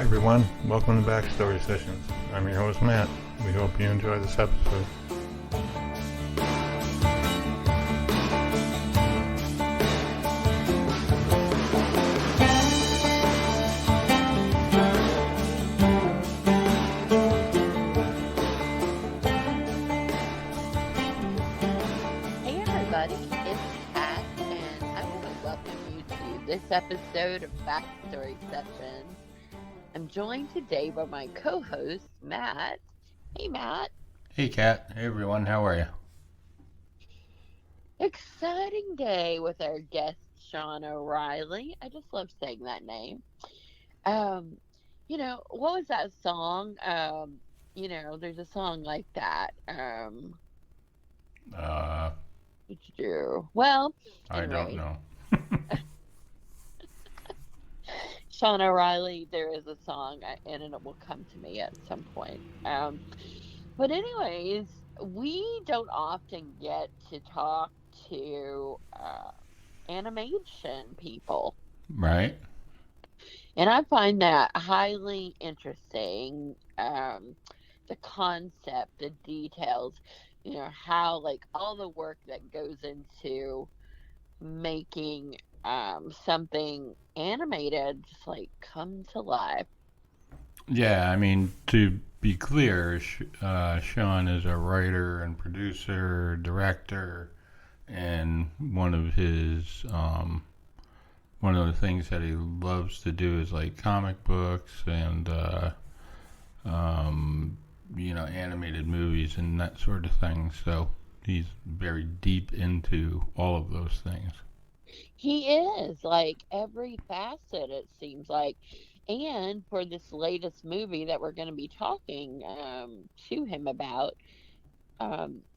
everyone, welcome to Backstory Sessions. I'm your host Matt. We hope you enjoy this episode. Hey everybody, it's Kat, and I want to welcome you to this episode of Backstory Sessions. I'm joined today by my co-host, Matt. Hey, Matt. Hey Kat, hey everyone, how are you? Exciting day with our guest, Sean O'Reilly. I just love saying that name. Um, what was that song? There's a song like that. What you do? Well, I don't anyway, know. Sean O'Reilly, there is a song, and it will come to me at some point. But anyways, we don't often get to talk to animation people, Right? and I find that highly interesting. The concept, the details, how like all the work that goes into making something animated just like come to life. Yeah, I mean, to be clear, Sean is a writer and producer, director, and one of the things that he loves to do is like comic books and animated movies and that sort of thing. So he's very deep into all of those things. He is like every facet, it seems like. And for this latest movie that we're going to be talking to him about,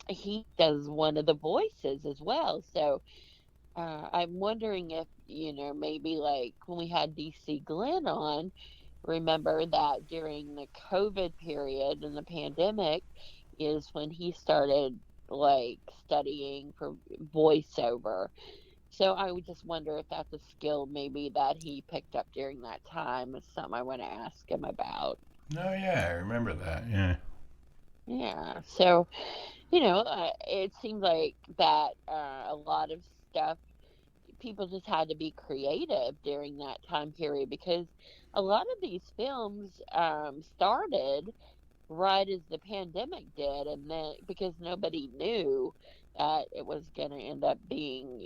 he does one of the voices as well. So I'm wondering if, maybe like when we had DC Glenn on, remember that during the COVID period and the pandemic is when he started like studying for voiceover. So I would just wonder if that's a skill maybe that he picked up during that time. It's something I want to ask him about. Oh yeah, I remember that. Yeah. Yeah. So, it seems like that a lot of stuff, people just had to be creative during that time period because a lot of these films started right as the pandemic did, and then because nobody knew that it was going to end up being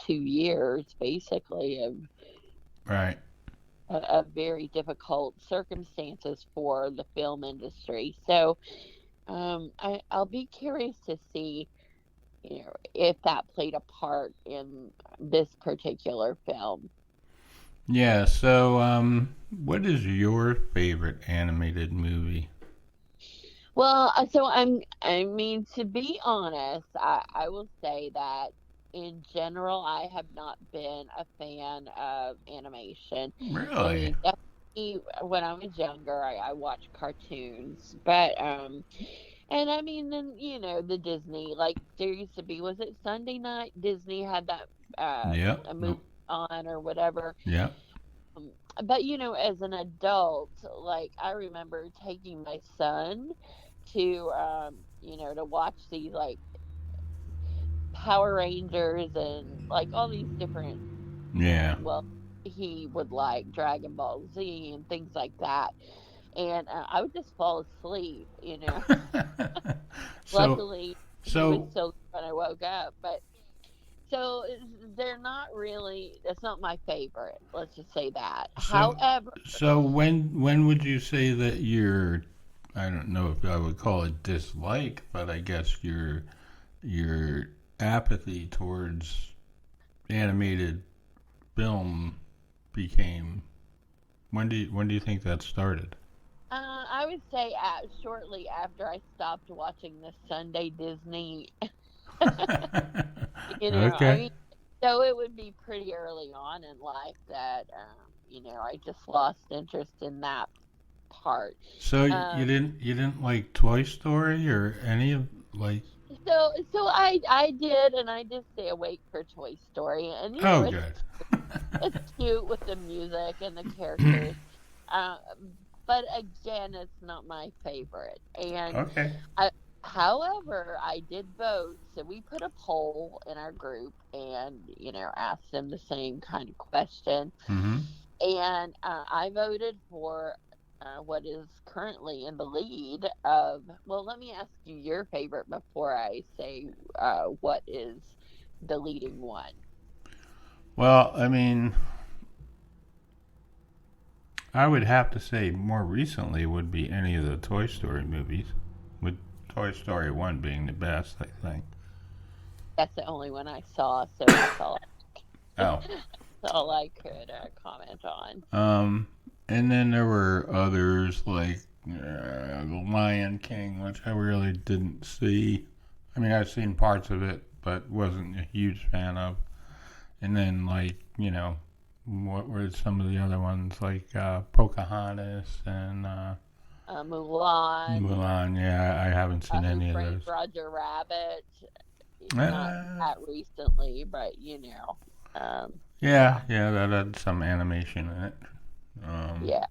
2 years basically Right. of very difficult circumstances for the film industry. So I'll be curious to see if that played a part in this particular film. Yeah. So, what is your favorite animated movie? Well, I mean, to be honest, I will say that in general, I have not been a fan of animation. I Really? mean, definitely when I was younger, I watched cartoons, but, and I mean, then, the Disney, like, there used to be, was it Sunday night? Disney had that, Yep. a movie on or whatever. Yep. But, as an adult, like, I remember taking my son to to watch these like Power Rangers and like all these different Yeah. well, he would like Dragon Ball Z and things like that, and I would just fall asleep. so, Luckily he was so, still when I woke up, but so they're not really, that's not my favorite, let's just say that. so, However, so when would you say that your, I don't know if I would call it dislike, but I guess your apathy towards animated film became, when do you think that started? I would say shortly after I stopped watching the Sunday Disney. I Okay. mean, so it would be pretty early on in life that, I just lost interest in that part. So you Um, didn't like Toy Story or any of like? so I did, and I did stay awake for Toy Story, and Oh, it's good. it's cute with the music and the characters. Uh, but again, it's not my favorite. And Okay. I, however, I did vote. So we put a poll in our group, and asked them the same kind of question. Mm-hmm. And I voted for what is currently in the lead of. Well, let me ask you your favorite before I say what is the leading one. Well, I mean, I would have to say more recently would be any of the Toy Story movies, with Toy Story 1 being the best, I think. That's the only one I saw, so that's all. Oh. That's all I could comment on. Um, and then there were others like Lion King, which I really didn't see. I mean, I've seen parts of it, but wasn't a huge fan of. And then, like, what were some of the other ones, like Pocahontas and Mulan, Mulan? Yeah, I haven't seen Who any of Framed those. Roger Rabbit. Not Uh, that recently, but yeah, yeah, that had some animation in it. Um, yeah.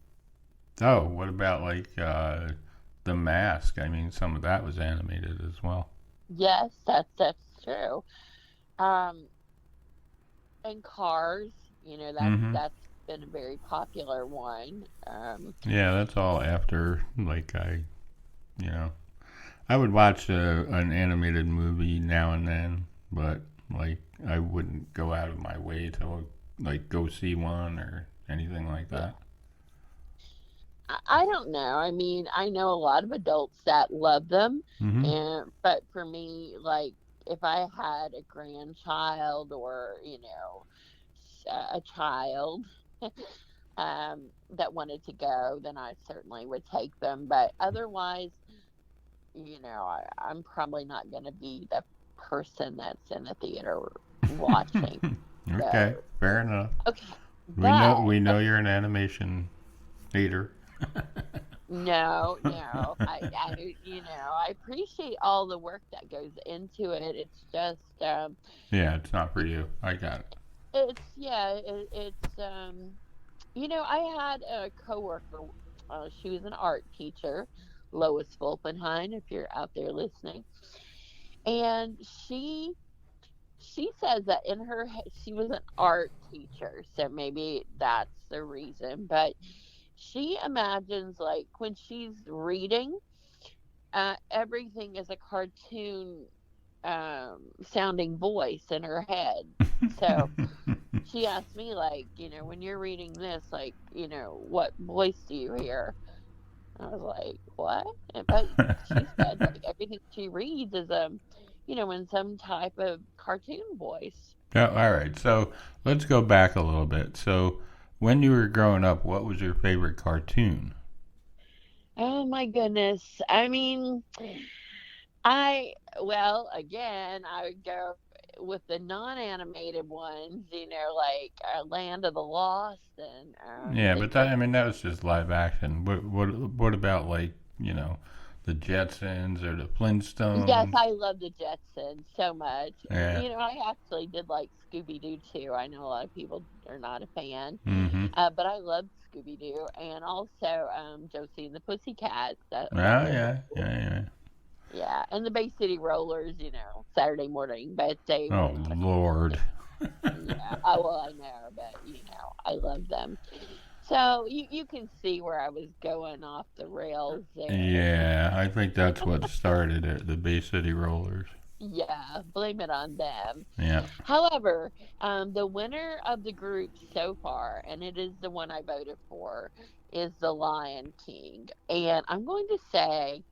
oh, what about like The Mask? I mean, some of that was animated as well. Yes, that's true. Um, and Cars, Hmm. that's been a very popular one. Yeah, that's all after like you know, I would watch an animated movie now and then, but like I wouldn't go out of my way to like go see one or anything like Yeah, that. I don't know. I mean, I know a lot of adults that love them, Hmm. but for me, like if I had a grandchild or a child that wanted to go, then I certainly would take them. But otherwise, I'm probably not going to be the person that's in the theater watching. Okay, So, fair enough. okay, We know but we know you're an animation hater. no, no, I appreciate all the work that goes into it. It's just, Yeah, it's not for you. I got it. it's yeah, it's I had a coworker. She was an art teacher, Lois Volpenheim, if you're out there listening, and she says that in her she was an art teacher, so maybe that's the reason. But she imagines like when she's reading, everything is a cartoon sounding voice in her head. So she asked me like, when you're reading this, like, what voice do you hear? I was like, what? But she said like everything she reads is in some type of cartoon voice. Oh, all right. So let's go back a little bit. So when you were growing up, what was your favorite cartoon? Oh my goodness. I mean, well, again, I would go with the non-animated ones, like Land of the Lost and Yeah, but things that like. I mean that was just live action. What about like the Jetsons or the Yes, Flintstones? I love the Jetsons so much. Yeah. I actually did like Scooby Doo too. I know a lot of people are not a fan, Mm-hmm. but I loved Scooby Doo and also Josie and the Pussycats. Oh That was yeah, yeah, yeah, and the Bay City Rollers. Saturday morning, but they yeah. were Oh not a Lord. yeah. Oh well, I know, but I love them. So you can see where I was going off the rails there. Yeah, I think that's what started it. The Bay City Rollers. Yeah, blame it on them. Yeah. However, the winner of the group so far, and it is the one I voted for, is The Lion King. And I'm going to say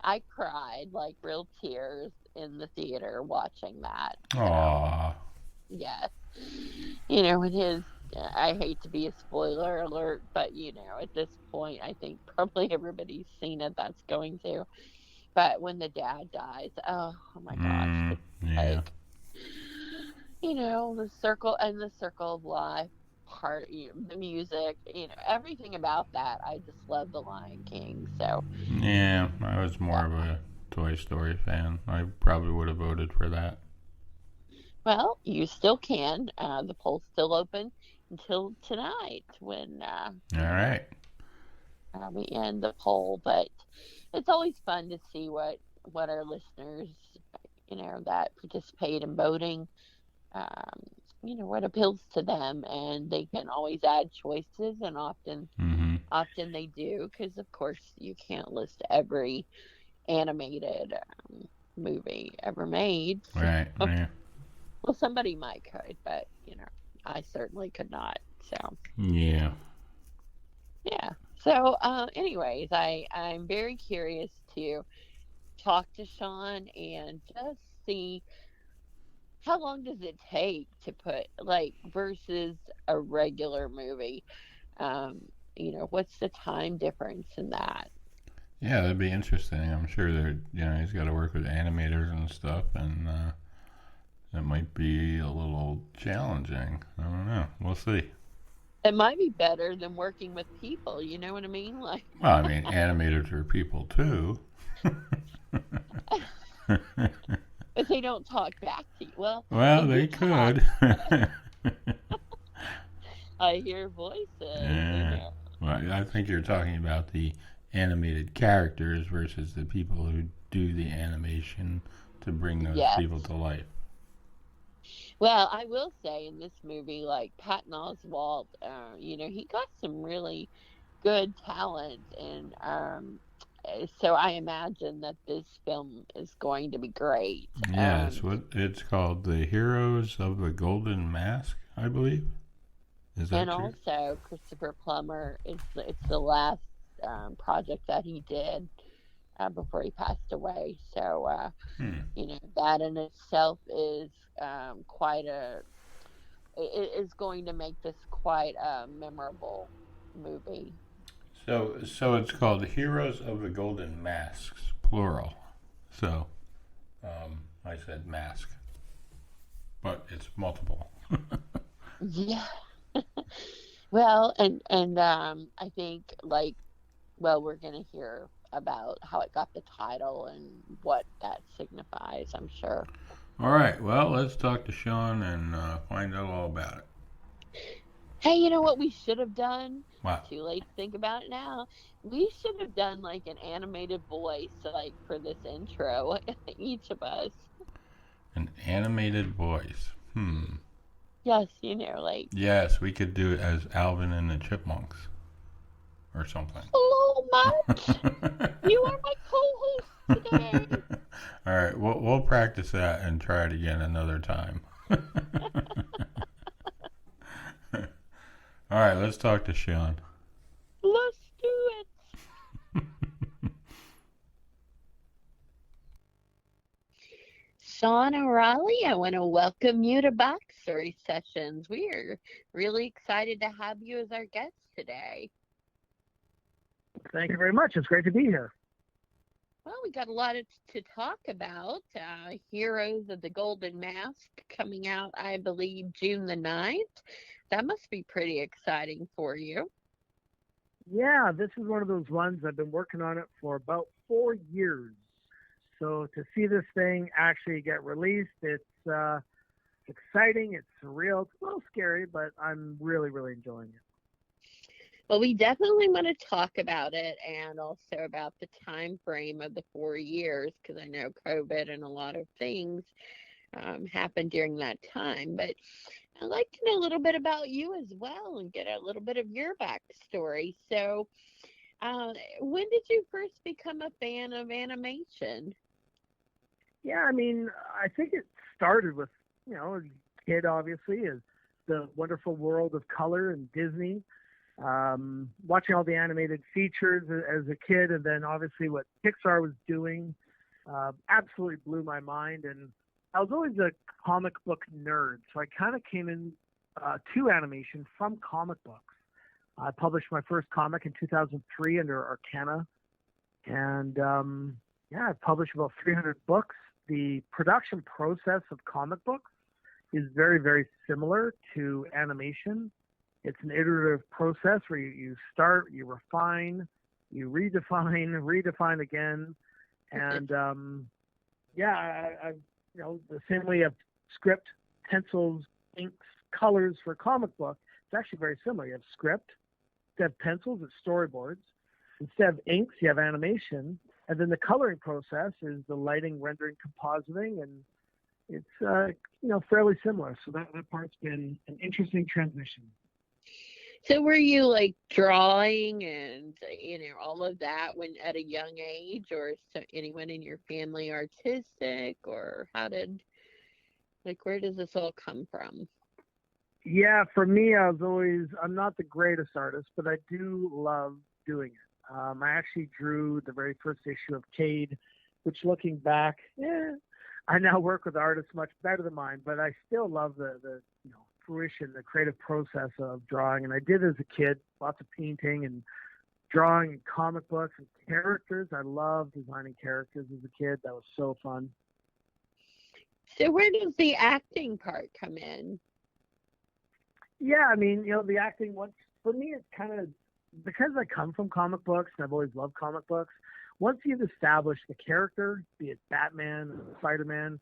I cried like real tears in the theater watching that. So, Aw. yes. When I hate to be a spoiler alert, but at this point, I think probably everybody's seen it that's going to. But when the dad dies, oh my gosh, Mm, it's yeah. like, the circle of life part, the music, everything about that. I just love The Lion King. So, Yeah, I was yeah. more of a Toy Story fan. I probably would have voted for that. Well, you still can. The poll's still open until tonight when All right. in the poll, but it's always fun to see what our listeners, that participate in voting, um, what appeals to them, and they can always add choices, and Mm-hmm. often they do, because of course you can't list every animated movie ever made. Right. Yeah. Well, somebody might could, but I certainly could not. So Yeah. yeah. So, anyways, I'm very curious to talk to Sean and just see how long does it take to put, like, versus a regular movie. Um, what's the time difference in that? Yeah, that'd be interesting. I'm sure he's got to work with animators and stuff, and it might be a little challenging. I don't know. We'll see. It might be better than working with people. You know what I mean? Like, Well, I mean, animators are people too. if they don't talk back to you, well, Well, they do they talk. could. I hear voices. Yeah. Well, I think you're talking about the animated characters versus the people who do the animation to bring those Yes. people to life. Well, I will say in this movie, like Patton Oswalt, he got some really good talent, and so I imagine that this film is going to be great. Yeah, it's called the Heroes of the Golden Mask, I believe. Is And that true? also Christopher Plummer it's the last project that he did before he passed away. So Hmm. that in itself is quite a it is going to make this quite a memorable movie. So it's called Heroes of the Golden Masks, plural. So I said mask, but it's multiple. Yeah. Well, and I think, like, well, we're gonna hear about how it got the title and what that signifies, I'm sure. All right, well, let's talk to Sean and find out all about it. Hey, you know what we should have done? Wow, Too late to think about it now. We should have done like an animated voice, like for this intro, each of us. an animated voice. Yes, like, Yes, we could do it as Alvin and the Chipmunks or something. hello, March. All You are my co-host today. right, we'll practice that and try it again another time. All right, let's talk to Sean. Let's do it. Sean O'Reilly, I want to welcome you to Box Story Sessions. We are really excited to have you as our guest today. Thank you very much. It's great to be here. Well, we got a lot to talk about. Heroes of the Golden Mask coming out, I believe, June the 9th. That must be pretty exciting for you. Yeah, this is one of those ones I've been working on it for about 4 years. So to see this thing actually get released, it's exciting, it's surreal, it's a little scary, but I'm really, really enjoying it. Well, we definitely want to talk about it, and also about the time frame of the 4 years, because I know COVID and a lot of things happened during that time. But I'd like to know a little bit about you as well and get a little bit of your backstory. So, when did you first become a fan of animation? Yeah, I mean, I think it started with, a kid obviously, is the wonderful world of color and Disney. Watching all the animated features as a kid, and then obviously what Pixar was doing, absolutely blew my mind. And I was always a comic book nerd, so I kind of came in to animation from comic books. I published my first comic in 2003 under Arcana, and yeah, I've published about 300 books. The production process of comic books is very, very similar to animation. It's an iterative process where you start, you refine, you redefine, redefine again, and yeah, the same way of script, pencils, inks, colors for comic book. It's actually very similar. You have script, you have pencils, it's storyboards, Instead of inks, you have animation, and then the coloring process is the lighting, rendering, compositing, and it's fairly similar. So that part's been an interesting transition. So were you like drawing and all of that when at a young age, or is anyone in your family artistic, or where does this all come from? Yeah, for me, I'm not the greatest artist, but I do love doing it. I actually drew the very first issue of Cade, which looking back, I now work with artists much better than mine, but I still love the fruition, the creative process of drawing. And I did as a kid, lots of painting and drawing and comic books and characters. I loved designing characters as a kid. That was so fun. So where does the acting part come in? Yeah, I mean, the acting, for me, it's kind of, because I come from comic books and I've always loved comic books, once you've established the character, be it Batman or Spider-Man,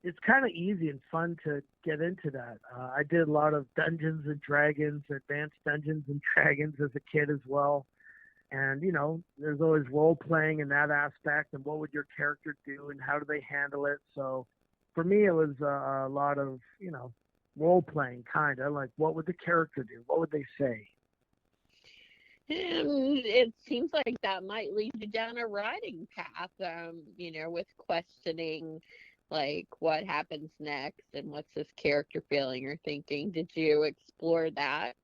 it's kind of easy and fun to get into that. I did a lot of Dungeons and Dragons, Advanced Dungeons and Dragons as a kid as well. And, there's always role playing in that aspect, and what would your character do and how do they handle it? So for me, it was a lot of, role playing, kind of like, what would the character do? What would they say? It seems like that might lead you down a writing path, with questioning, like, what happens next and what's this character feeling or thinking. Did you explore that?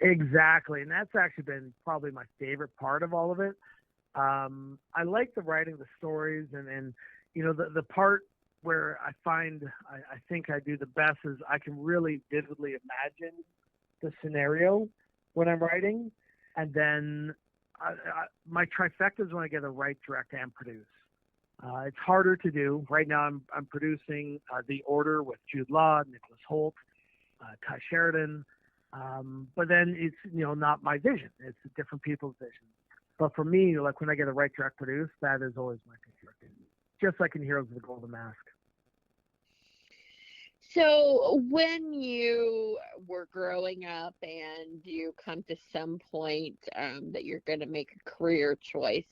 Exactly, and that's actually been probably my favorite part of all of it. I like the writing, the stories, and the part where I think I do the best is I can really vividly imagine the scenario when I'm writing, and then my trifecta is when I get to write, direct, and produce. It's harder to do. Right now, I'm producing The Order with Jude Law, Nicholas Hoult, Ty Sheridan. But then it's not my vision. It's different people's vision. But for me, like when I get to write, direct, produce, that is always my favorite. Just like in Heroes of the Golden Mask. So when you were growing up and you come to some point that you're going to make a career choice,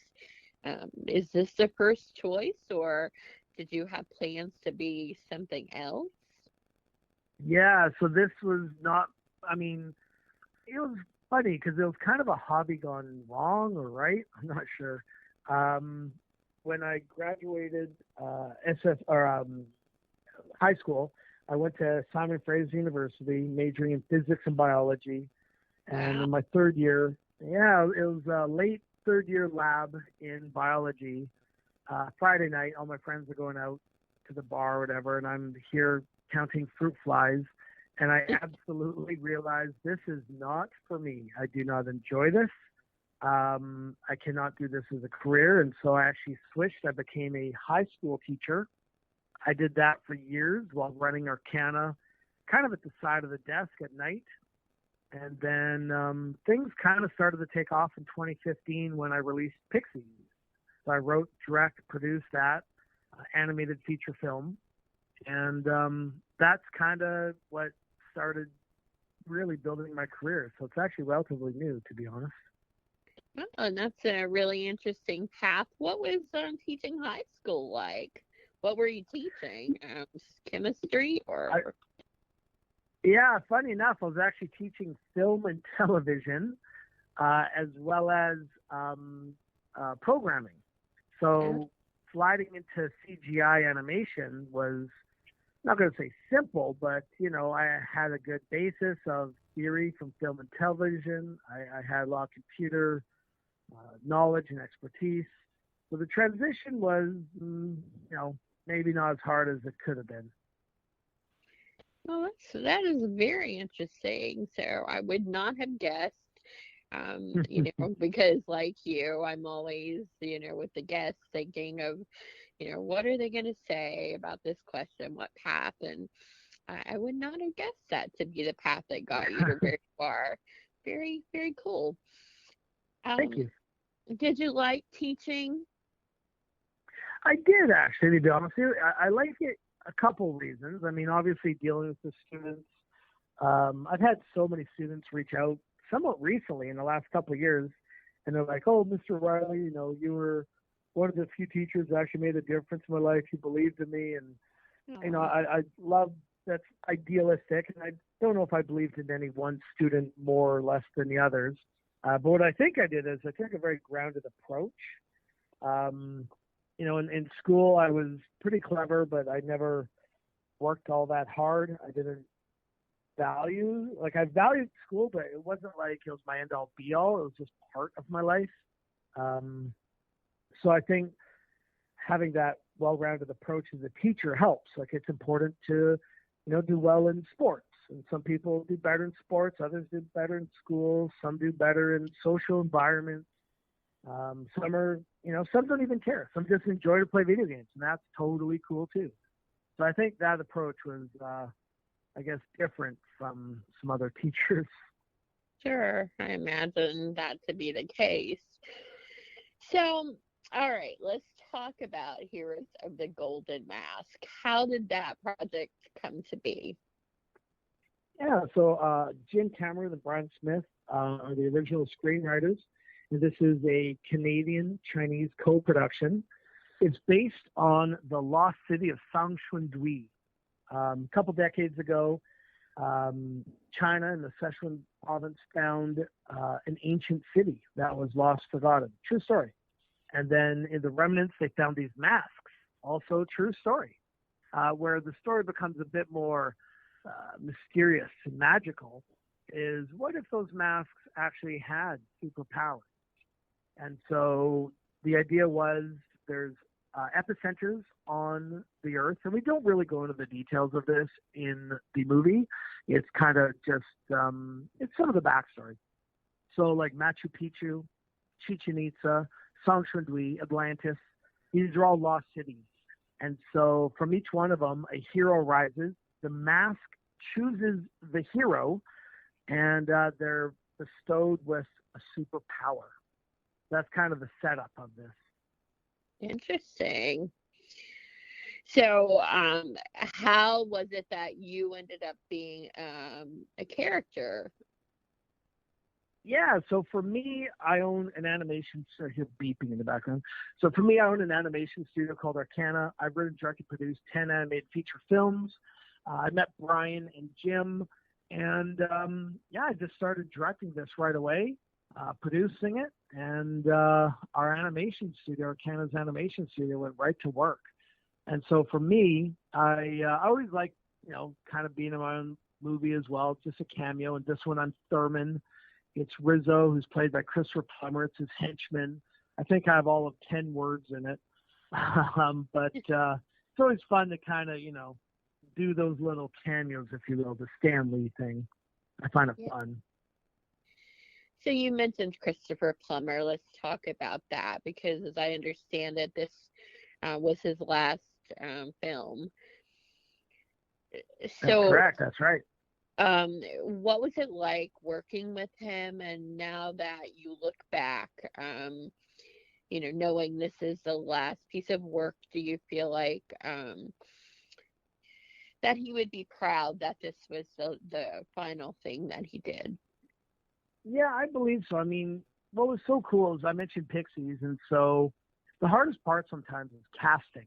is this the first choice, or did you have plans to be something else? Yeah, so this was not, it was funny because it was kind of a hobby gone wrong or right. I'm not sure. When I graduated high school, I went to Simon Fraser University, majoring in physics and biology. And in my third year, it was a late third year lab in biology. Friday night, all my friends are going out to the bar or whatever, and I'm here counting fruit flies. And I absolutely realized this is not for me. I do not enjoy this. I cannot do this as a career. And so I actually switched. I became a high school teacher. I did that for years while running Arcana, kind of at the side of the desk at night. And then things kind of started to take off in 2015 when I released Pixies. So I wrote, direct, produced that animated feature film. And that's kind of what started really building my career. So it's actually relatively new, to be honest. Oh, and that's a really interesting path. What was teaching high school like? What were you teaching? Chemistry or? Yeah, funny enough, I was actually teaching film and television as well as programming. So sliding into CGI animation was, not going to say simple, but, I had a good basis of theory from film and television. I had a lot of computer knowledge and expertise. So the transition was, maybe not as hard as it could have been. Well, that is very interesting. So I would not have guessed, because like you, I'm always, with the guests thinking of, what are they going to say about this question? What path? And I would not have guessed that to be the path that got you to where you are. Very, very cool. Thank you. Did you like teaching? I did, actually, to be honest with you. I like it a couple reasons. Obviously dealing with the students. I've had so many students reach out somewhat recently in the last couple of years, and they're like, "Oh, Mr. Riley, you were one of the few teachers that actually made a difference in my life. You believed in me." And I love that's idealistic, and I don't know if I believed in any one student more or less than the others. But what I think I did is I took a very grounded approach. In school I was pretty clever, but I never worked all that hard. I didn't I valued school, but it wasn't like it was my end all be all. It was just part of my life. So I think having that well-rounded approach as a teacher helps. Like, it's important to, do well in sports. And some people do better in sports, others do better in school, some do better in social environments. Some don't even care. Some just enjoy to play video games, and that's totally cool too. So I think that approach was, different from some other teachers. Sure, I imagine that to be the case. So, all right, let's talk about Heroes of the Golden Mask. How did that project come to be? Yeah, so Jim Cameron and Brian Smith are the original screenwriters, and this is a Canadian-Chinese co-production. It's based on the lost city of Sangxuandui. A couple decades ago, China and the Sichuan province found an ancient city that was lost, forgotten. True story. And then in the remnants, they found these masks. Also true story. Where the story becomes a bit more mysterious and magical is, what if those masks actually had superpowers? And so the idea was, there's epicenters on the earth, and we don't really go into the details of this in the movie. It's kind of just it's some of the backstory. So like Machu Picchu, Chichen Itza, Sangxuandui, Atlantis, these are all lost cities. And so from each one of them, a hero rises. The mask chooses the hero, and they're bestowed with a superpower. That's kind of the setup of this. Interesting. So, how was it that you ended up being a character? Yeah, so for me, I own an animation. So I hear beeping in the background. So for me, I own an animation studio called Arcana. I've written, directed, produced 10 animated feature films. I met Brian and Jim, and I just started directing this right away, producing it, and our animation studio, Arcana's animation studio, went right to work. And so for me, I always like, kind of being in my own movie as well, just a cameo. And this one, I'm Thurman. It's Rizzo, who's played by Christopher Plummer. It's his henchman. I think I have all of 10 words in it. But it's always fun to kind of, do those little cameos, if you will, the Stan Lee thing. I find it fun. So you mentioned Christopher Plummer. Let's talk about that, because as I understand it, this was his last film. That's correct. That's right. What was it like working with him? And now that you look back, knowing this is the last piece of work, do you feel like that he would be proud that this was the final thing that he did? Yeah, I believe so. I mean, what was so cool is I mentioned Pixies, and so the hardest part sometimes is casting.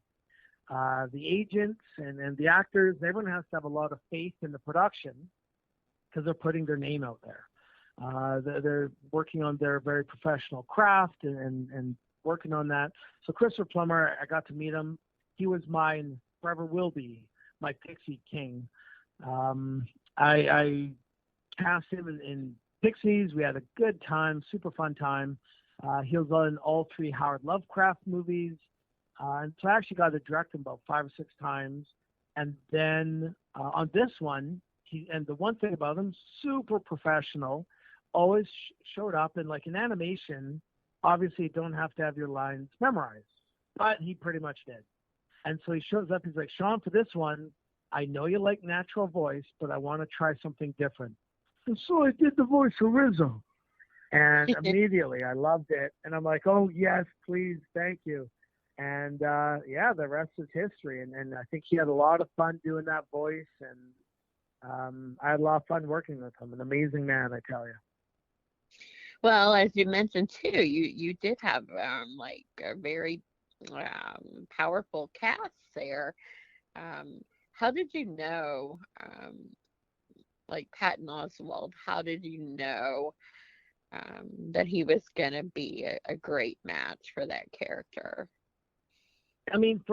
The agents and the actors, everyone has to have a lot of faith in the production because they're putting their name out there. They're working on their very professional craft and working on that. So Christopher Plummer, I got to meet him. He was mine, forever will be, my Pixie King. I cast him in Pixies. We had a good time, super fun time. He was on all 3 Howard Lovecraft movies. And so I actually got to direct him about 5 or 6 times. And then on this one, and the one thing about him, super professional, always showed up. And like in animation, obviously you don't have to have your lines memorized, but he pretty much did. And so he shows up, he's like, Sean, for this one, I know you like natural voice, but I want to try something different. And so I did the voice of Rizzo. And immediately I loved it. And I'm like, oh, yes, please, thank you. And the rest is history. And I think he had a lot of fun doing that voice. And I had a lot of fun working with him. An amazing man, I tell you. Well, as you mentioned too, you did have like a very powerful cast there. Um, how did you know, like Patton Oswalt? How did you know that he was gonna be a great match for that character? I mean,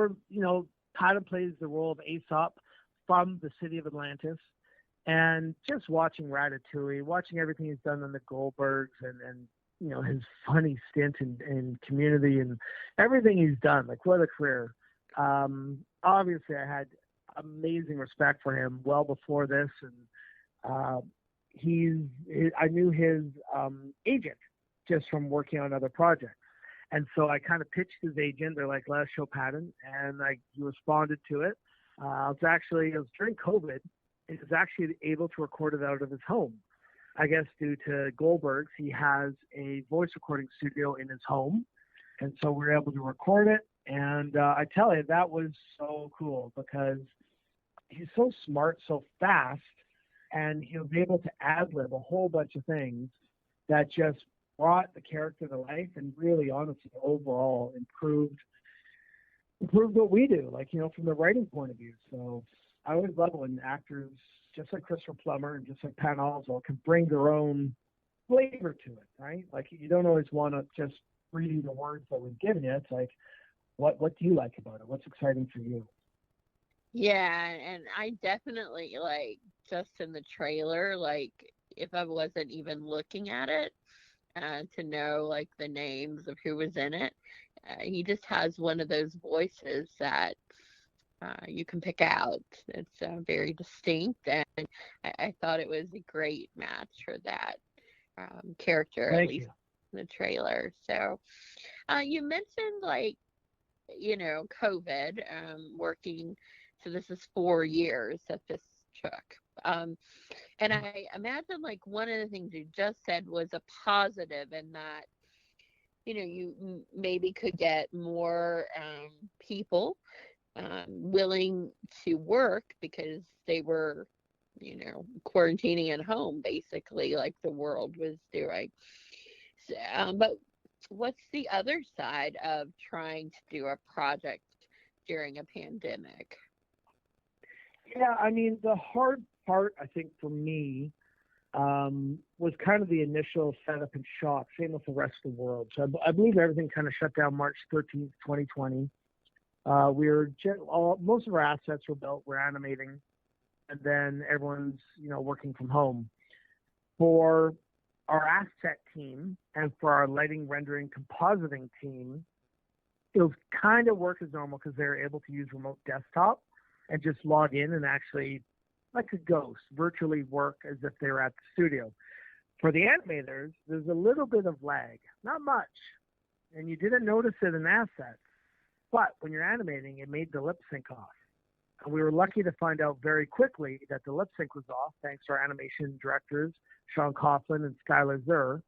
Patton plays the role of Aesop from the city of Atlantis. And just watching Ratatouille, watching everything he's done on the Goldbergs and his funny stint in Community and everything he's done, like what a career. Obviously, I had amazing respect for him well before this. And I knew his agent just from working on other projects. And so I kind of pitched his agent. They're like, let's show Patton. And he responded to it. It was during COVID. He was actually able to record it out of his home. I guess due to Goldberg's, he has a voice recording studio in his home. And so we were able to record it. And I tell you, that was so cool because he's so smart, so fast, and he was able to ad-lib a whole bunch of things that just brought the character to life and really, honestly, overall improved what we do, from the writing point of view. So I always love when actors, just like Christopher Plummer and just like Patton Oswalt, can bring their own flavor to it, right? Like you don't always want to just read the words that we've given you. It's like, what do you like about it? What's exciting for you? Yeah, and I definitely just in the trailer, if I wasn't even looking at it, to know the names of who was in it. He just has one of those voices that you can pick out. It's very distinct, and I thought it was a great match for that character, Thank at least you. in the trailer. So you mentioned COVID, working. So this is 4 years that this took. And I imagine one of the things you just said was a positive in that, you maybe could get more people willing to work because they were, quarantining at home, basically, like the world was doing. So, but what's the other side of trying to do a project during a pandemic? Yeah, I mean, the hard part, I think, for me was kind of the initial setup and shock, same with the rest of the world. So I believe everything kind of shut down March 13th, 2020. Most of our assets were built, we're animating, and then everyone's, working from home. For our asset team and for our lighting, rendering, compositing team, it was kind of work as normal because they were able to use remote desktop and just log in and actually, like a ghost, virtually work as if they were at the studio. For the animators, there's a little bit of lag, not much, and you didn't notice it in assets, but when you're animating, it made the lip sync off. And we were lucky to find out very quickly that the lip sync was off, thanks to our animation directors, Sean Coughlin and Skylar Zur.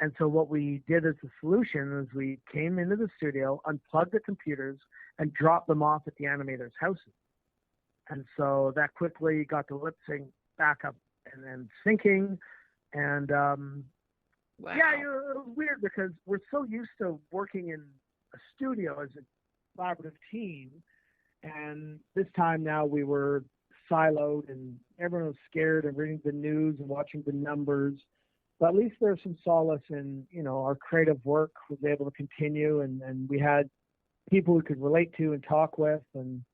And so what we did as a solution is we came into the studio, unplugged the computers, and dropped them off at the animators' houses. And so that quickly got the lip sync back up and then syncing. And Wow. yeah, it was weird because we're so used to working in a studio as a collaborative team. And this time now we were siloed and everyone was scared and reading the news and watching the numbers. But at least there's some solace in, our creative work was able to continue and we had people we could relate to and talk with. And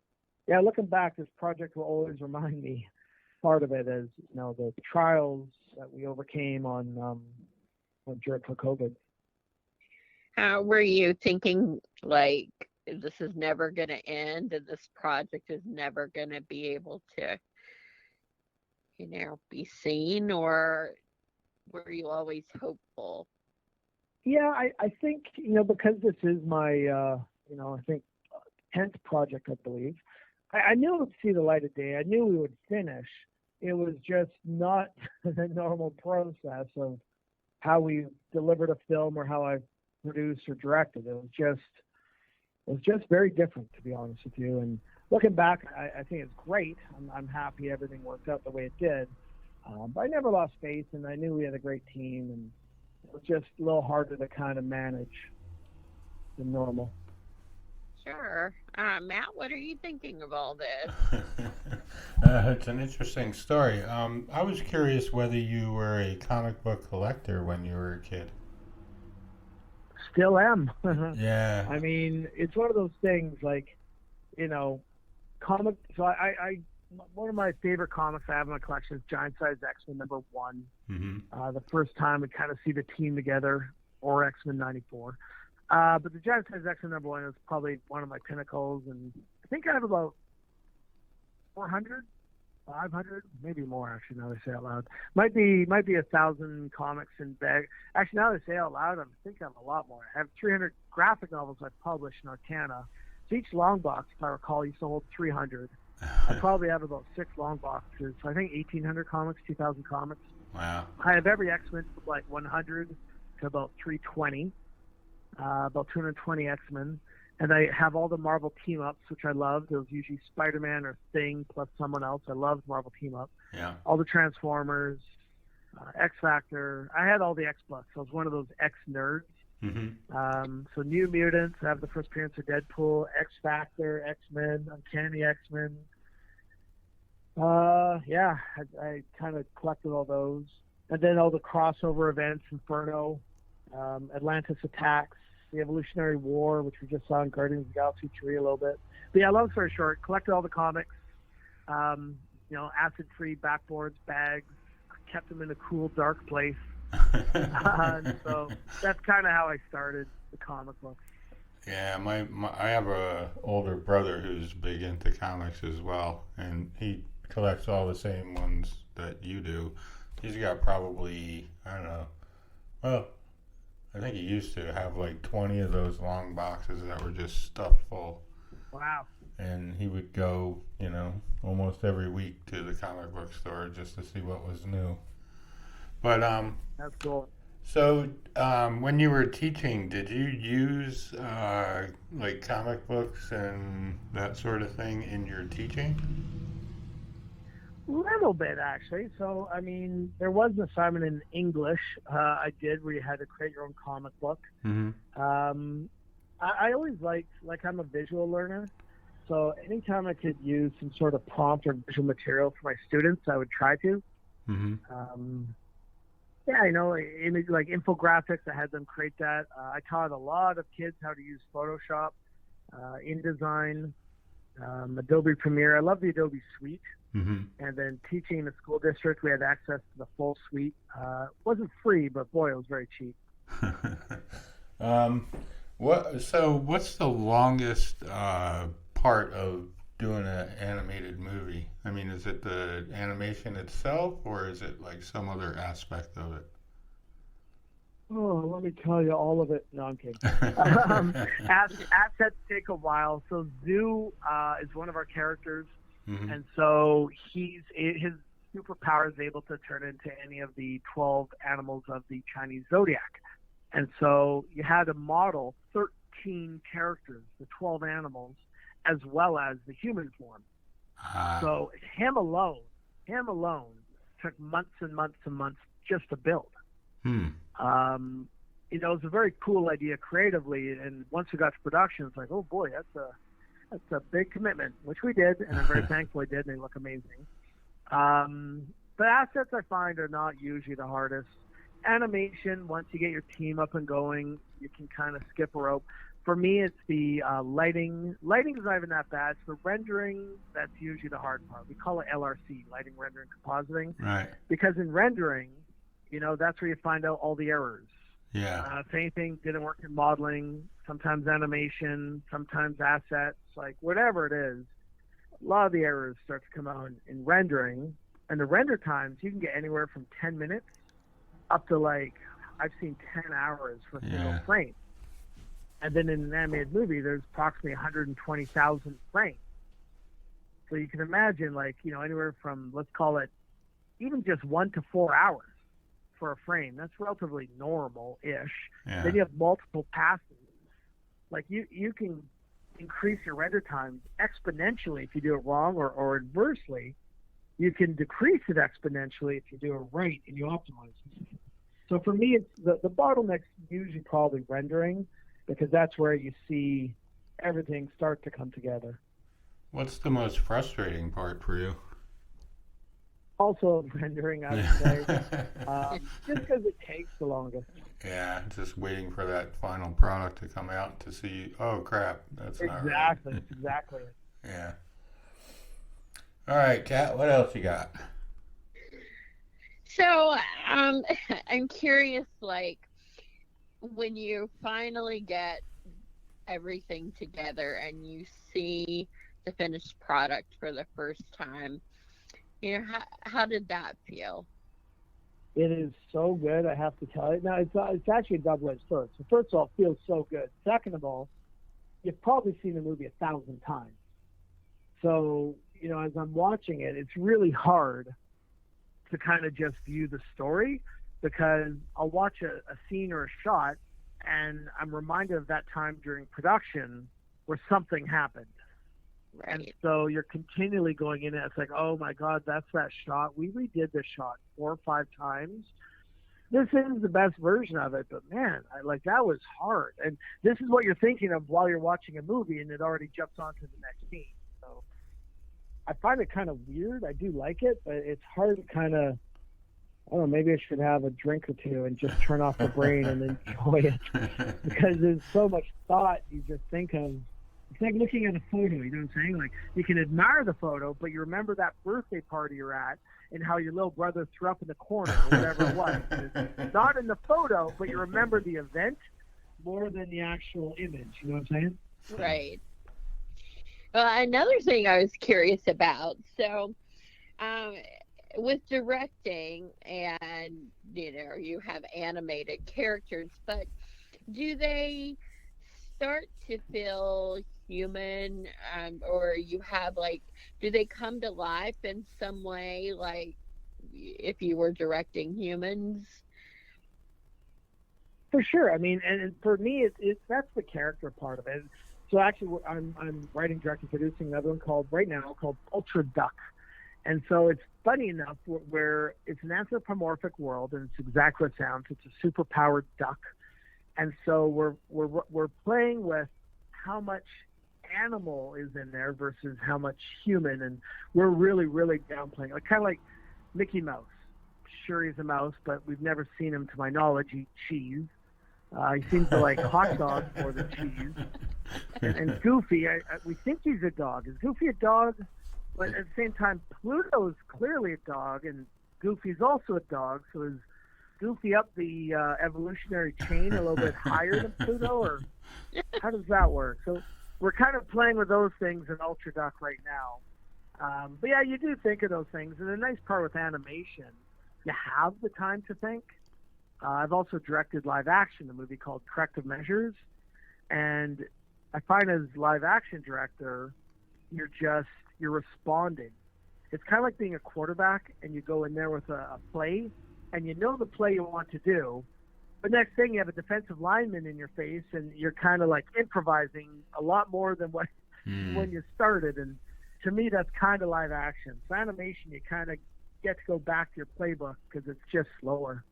yeah, looking back, this project will always remind me part of it is, the trials that we overcame on during COVID. How were you thinking, this is never going to end and this project is never going to be able to, be seen, or were you always hopeful? Yeah, I think, because this is my, I think 10th project, I believe, I knew it would see the light of day. I knew we would finish. It was just not the normal process of how we delivered a film or how I produced or directed. It was just very different, to be honest with you. And looking back, I think it's great. I'm happy everything worked out the way it did. But I never lost faith, and I knew we had a great team. And It was just a little harder to kind of manage than normal. Sure. Matt, what are you thinking of all this? It's an interesting story. I was curious whether you were a comic book collector when you were a kid. Still am. Yeah. I mean, it's one of those things like, you know, comic. So I one of my favorite comics I have in my collection is Giant Size X-Men #1. Mm-hmm. The first time we kind of see the team together, or X-Men '94. But the Giant Size X-Men #1 is probably one of my pinnacles, and I think I have about 400, 500, maybe more. Actually, now that I say it out loud, might be 1,000 comics in bag. Actually, now that I say it out loud, I think I have a lot more. I have 300 graphic novels I've published in Arcana. So each long box, if I recall, used to hold 300. I probably have about 6 long boxes. So I think 1,800 comics, 2,000 comics. Wow. I have every X-Men from like 100 to about 320, about 220 X-Men. And I have all the Marvel team-ups, which I loved. It was usually Spider-Man or Thing plus someone else. I loved Marvel team-up. Yeah. All the Transformers, X-Factor. I had all the X-Bucks. I was one of those X-nerds. Mm-hmm. So New Mutants, I have the first appearance of Deadpool, X-Factor, X-Men, Uncanny X-Men. Yeah, I kind of collected all those. And then all the crossover events, Inferno, Atlantis Attacks, the Evolutionary War, which we just saw in Guardians of the Galaxy 3 a little bit. But yeah, long story short, collected all the comics, acid-free backboards, bags, kept them in a cool, dark place. And so that's kind of how I started the comic book. Yeah, I have a older brother who's big into comics as well, and he collects all the same ones that you do. He's got probably, I don't know, well, I think he used to have like 20 of those long boxes that were just stuffed full. Wow. And he would go, almost every week to the comic book store just to see what was new. But that's cool. So when you were teaching, did you use like comic books and that sort of thing in your teaching? A little bit, actually. So, I mean, there was an assignment in English I did where you had to create your own comic book. Mm-hmm. I always liked, I'm a visual learner. So anytime I could use some sort of prompt or visual material for my students, I would try to. Mm-hmm. Like infographics, I had them create that. I taught a lot of kids how to use Photoshop, InDesign, Adobe Premiere. I love the Adobe Suite. Mm-hmm. And then teaching in the school district, we had access to the full suite. It wasn't free, but boy, it was very cheap. What's the longest part of doing an animated movie? I mean, is it the animation itself, or is it like some other aspect of it? Oh, let me tell you all of it. No, I'm kidding. Assets take a while. So Zoo is one of our characters. Mm-hmm. And so his superpower is able to turn into any of the 12 animals of the Chinese zodiac. And so you had to model 13 characters, the 12 animals, as well as the human form. So him alone took months and months and months just to build. It was a very cool idea creatively. And once we got to production, it's like, oh boy, that's a big commitment, which we did, and I'm very thankful we did, and they look amazing. But assets I find are not usually the hardest. Animation, once you get your team up and going, you can kind of skip a rope. For me, it's the lighting. Lighting is not even that bad. It's the rendering that's usually the hard part. We call it LRC, lighting, rendering, compositing. Right. Because in rendering, that's where you find out all the errors. Yeah. If anything didn't work in modeling, sometimes animation, sometimes assets, like whatever it is, a lot of the errors start to come out in rendering. And the render times, you can get anywhere from 10 minutes up to I've seen 10 hours for a single frame. And then in an animated movie, there's approximately 120,000 frames. So you can imagine anywhere from, let's call it, even just 1 to 4 hours for a frame. That's relatively normal-ish. Yeah. Then you have multiple passes. You can increase your render times exponentially if you do it wrong, or inversely, you can decrease it exponentially if you do it right and you optimize it. So for me, it's the bottleneck's usually probably rendering, because that's where you see everything start to come together. What's the most frustrating part for you? Also rendering, I would say, just because it takes the longest. Yeah, just waiting for that final product to come out to see, oh crap, that's not right. Exactly. Yeah. All right, Kat, what else you got? So, um, I'm curious, like, when you finally get everything together and you see the finished product for the first time, how did that feel? It is so good, I have to tell you. Now, it's actually a double-edged sword. So first of all, it feels so good. Second of all, you've probably seen the movie 1,000 times. So, as I'm watching it, it's really hard to kind of just view the story, because I'll watch a scene or a shot and I'm reminded of that time during production where something happened. And Right. so you're continually going in and it's like, oh my God, that's that shot. We redid this shot 4 or 5 times. This is the best version of it, but man, that was hard. And this is what you're thinking of while you're watching a movie, and it already jumps on to the next scene. So I find it kind of weird. I do like it, but it's hard to kind of, I don't know, maybe I should have a drink or two and just turn off the brain and enjoy it, because there's so much thought you just think of. It's like looking at a photo, you know what I'm saying? Like, you can admire the photo, but you remember that birthday party you're at and how your little brother threw up in the corner or whatever it was. It's not in the photo, but you remember the event more than the actual image, you know what I'm saying? Right. Well, another thing I was curious about. So, um, with directing, and you have animated characters, but do they start to feel human, or you have, like, do they come to life in some way, like if you were directing humans? For sure. I mean, and for me, that's the character part of it. So actually, I'm writing, directing, producing another one called Ultra Duck. And so it's funny enough where it's an anthropomorphic world, and it's exactly what it sounds. It's a superpowered duck, and so we're playing with how much animal is in there versus how much human, and we're really downplaying, like kind of like Mickey Mouse. Sure, he's a mouse, but we've never seen him, to my knowledge, eat cheese. He seems to like hot dogs more than cheese. And Goofy, we think he's a dog. Is Goofy a dog? But at the same time, Pluto's clearly a dog, and Goofy's also a dog. So is Goofy up the evolutionary chain a little bit higher than Pluto, or how does that work? So we're kind of playing with those things in Ultra Duck right now. But yeah, you do think of those things. And the nice part with animation, you have the time to think. I've also directed live action, a movie called Corrective Measures. And I find as live action director, you're responding. It's kind of like being a quarterback and you go in there with a play and you know the play you want to do. But next thing you have a defensive lineman in your face and you're kind of like improvising a lot more than what when you started. And to me, that's kind of live action. So animation, you kind of get to go back to your playbook because it's just slower.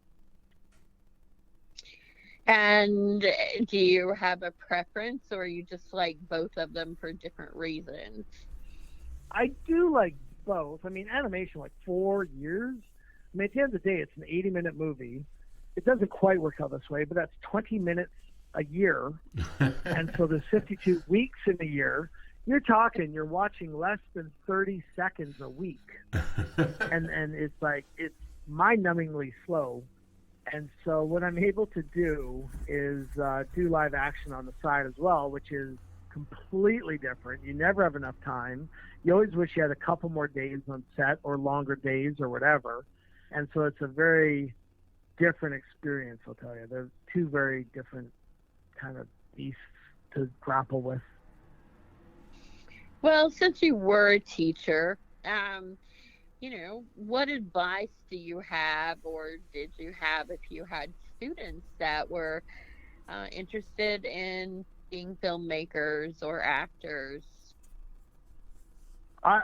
And do you have a preference, or you just like both of them for different reasons? I do like both. I mean, animation, like 4 years. I mean, at the end of the day, it's an 80-minute movie. It doesn't quite work out this way, but that's 20 minutes a year. And so there's 52 weeks in a year. You're watching less than 30 seconds a week. And it's mind-numbingly slow. And so what I'm able to do is do live action on the side as well, which is completely different. You never have enough time. You always wish you had a couple more days on set or longer days or whatever. And so it's a very different experience, I'll tell you. They're two very different kind of beasts to grapple with. Well, since you were a teacher, what advice do you have, or did you have, if you had students that were interested in being filmmakers or actors?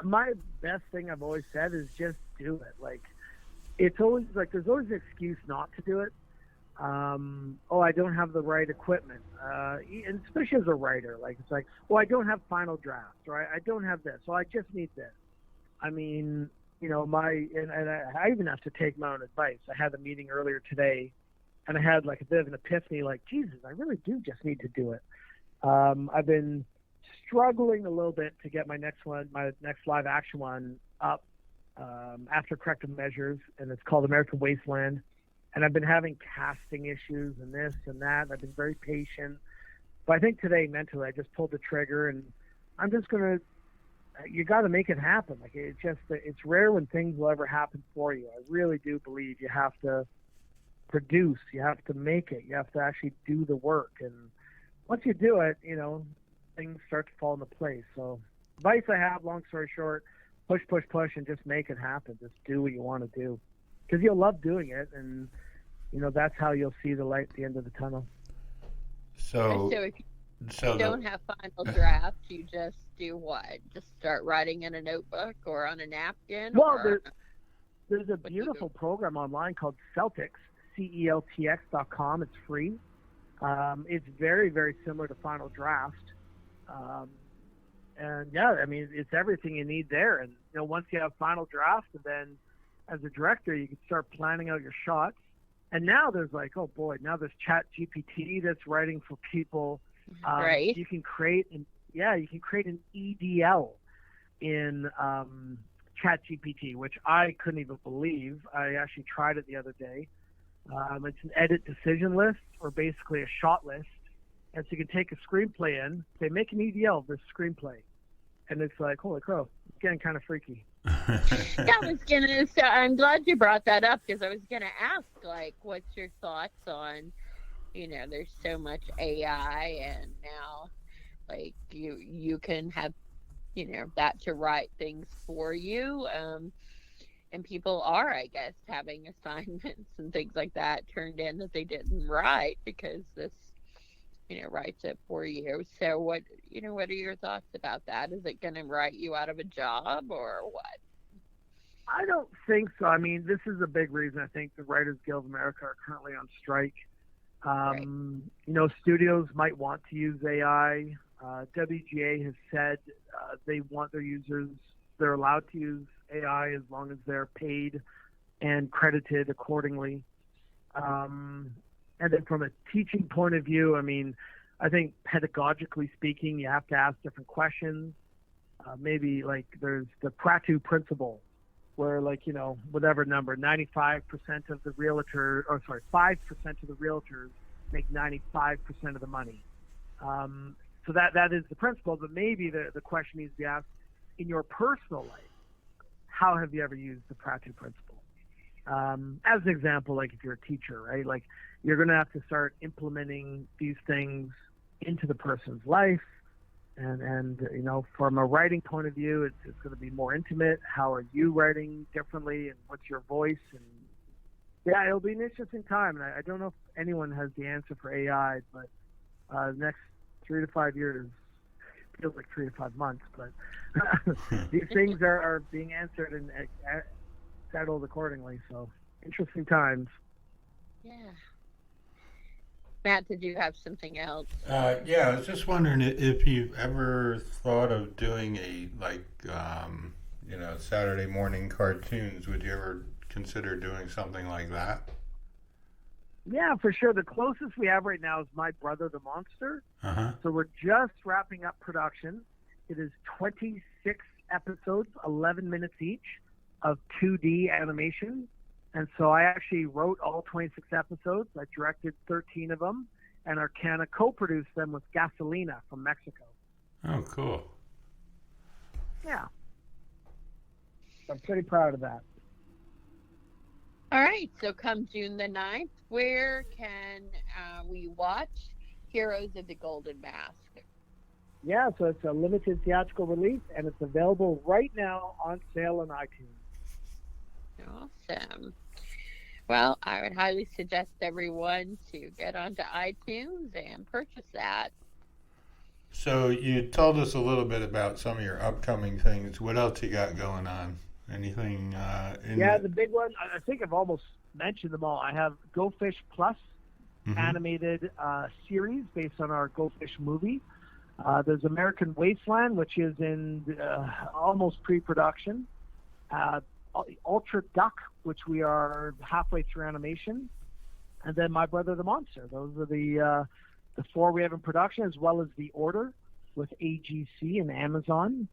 My best thing I've always said is just do it. Like, it's always like there's always an excuse not to do it. Oh, I don't have the right equipment. And especially as a writer, like it's like, oh, I don't have final drafts, or I don't have this, so I just need this. I mean, I even have to take my own advice. I had a meeting earlier today, and I had like a bit of an epiphany, like, Jesus, I really do just need to do it. I've been struggling a little bit to get my next live action one up after corrective measures, and it's called American Wasteland. And I've been having casting issues and this and that. I've been very patient. But I think today, mentally, I just pulled the trigger, and I'm just going to, you got to make it happen. Like, it's rare when things will ever happen for you. I really do believe you have to produce, you have to make it, you have to actually do the work. And once you do it, things start to fall into place. So advice I have, long story short, push, and just make it happen. Just do what you want to do. Because you'll love doing it, and that's how you'll see the light at the end of the tunnel. So if you don't have final draft, you just do what? Just start writing in a notebook or on a napkin? Well, there's a beautiful program online called Celtx, CELTX.com. It's free. It's very, very similar to Final Draft. And yeah, I mean, it's everything you need there. And once you have Final Draft, and then as a director, you can start planning out your shots. And now there's like, oh boy, now there's Chat GPT that's writing for people. Right. You can create an EDL in Chat GPT, which I couldn't even believe. I actually tried it the other day. It's an edit decision list, or basically a shot list. And so you can take a screenplay in, say, make an EDL of this screenplay. And it's like, holy crow, it's getting kind of freaky. I'm glad you brought that up, because I was gonna ask, like, what's your thoughts on, there's so much AI, and now, like, you can have, that to write things for you, and people are, I guess, having assignments and things like that turned in that they didn't write because this, writes it for you. So what are your thoughts about that? Is it going to write you out of a job, or what? I don't think so. I mean, this is a big reason I think the Writers Guild of America are currently on strike. Right. Studios might want to use AI. WGA has said they want their users, they're allowed to use AI as long as they're paid and credited accordingly. And then from a teaching point of view, I mean, I think pedagogically speaking, you have to ask different questions. Maybe like there's the Pareto principle, where whatever number, 95% of the 5% of the realtors make 95% of the money. So that is the principle, but maybe the question needs to be asked, in your personal life, how have you ever used the Pareto principle? As an example, like if you're a teacher, right? Like you're going to have to start implementing these things into the person's life. And from a writing point of view, it's going to be more intimate. How are you writing differently, and what's your voice? And yeah, it'll be an interesting time. And I don't know if anyone has the answer for AI, but the next 3 to 5 years feels like 3 to 5 months. But these things are being answered and settled accordingly. So interesting times. Yeah. Matt, did you have something else? Yeah, I was just wondering if you've ever thought of doing Saturday morning cartoons. Would you ever consider doing something like that? Yeah, for sure. The closest we have right now is My Brother the Monster. Uh-huh. So we're just wrapping up production. It is 26 episodes, 11 minutes each, of 2D animation. And so I actually wrote all 26 episodes. I directed 13 of them, and Arcana co-produced them with Gasolina from Mexico. Oh, cool. Yeah. I'm pretty proud of that. All right, so come June the 9th, where can we watch Heroes of the Golden Mask? Yeah, so it's a limited theatrical release, and it's available right now on sale on iTunes. Awesome. Well, I would highly suggest everyone to get onto iTunes and purchase that. So you told us a little bit about some of your upcoming things. What else you got going on? Anything? The big one, I think I've almost mentioned them all. I have Go Fish Plus animated series based on our Go Fish movie. There's American Wasteland, which is in almost pre-production. Ultra Duck, which we are halfway through animation. And then My Brother the Monster. Those are the 4 we have in production, as well as The Order with AGC and Amazon.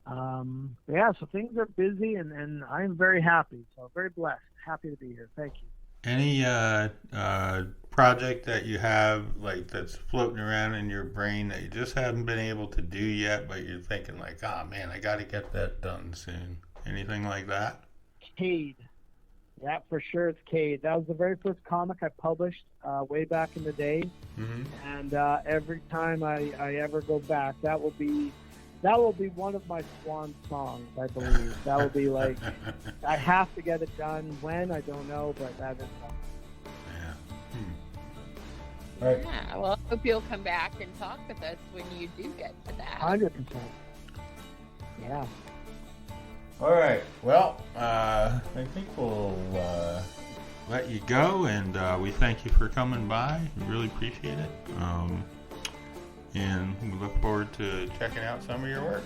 So things are busy, and I am very happy. So very blessed. Happy to be here. Thank you. Any project that you have like that's floating around in your brain that you just haven't been able to do yet, but you're thinking like, oh man, I got to get that done soon? Anything like that? Cade. Yeah, for sure, it's Cade. That was the very first comic I published way back in the day, and every time I ever go back, that will be one of my swan songs, I believe. That will be like, I have to get it done. When, I don't know, but that is something. All right. Yeah, well, I hope you'll come back and talk with us when you do get to that. 100%. Yeah. All right. Well, I think we'll let you go, and we thank you for coming by. We really appreciate it. And we look forward to checking out some of your work.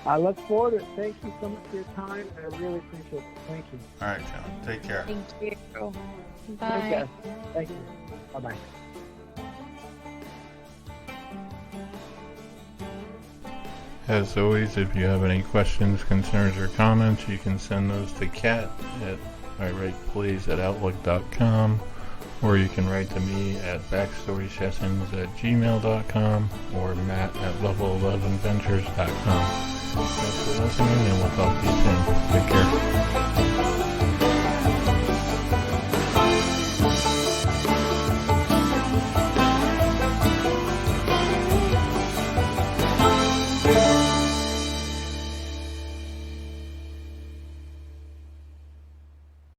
I look forward to it. Thank you so much for your time. I really appreciate it. Thank you. All right, Sean. Take care. Thank you. Take Bye. care. Thank you. Bye-bye. As always, if you have any questions, concerns, or comments, you can send those to Kat at iWritePlays@outlook.com, or you can write to me at backstorysessions@gmail.com or Matt at level11ventures.com. Thanks for listening, and we'll talk to you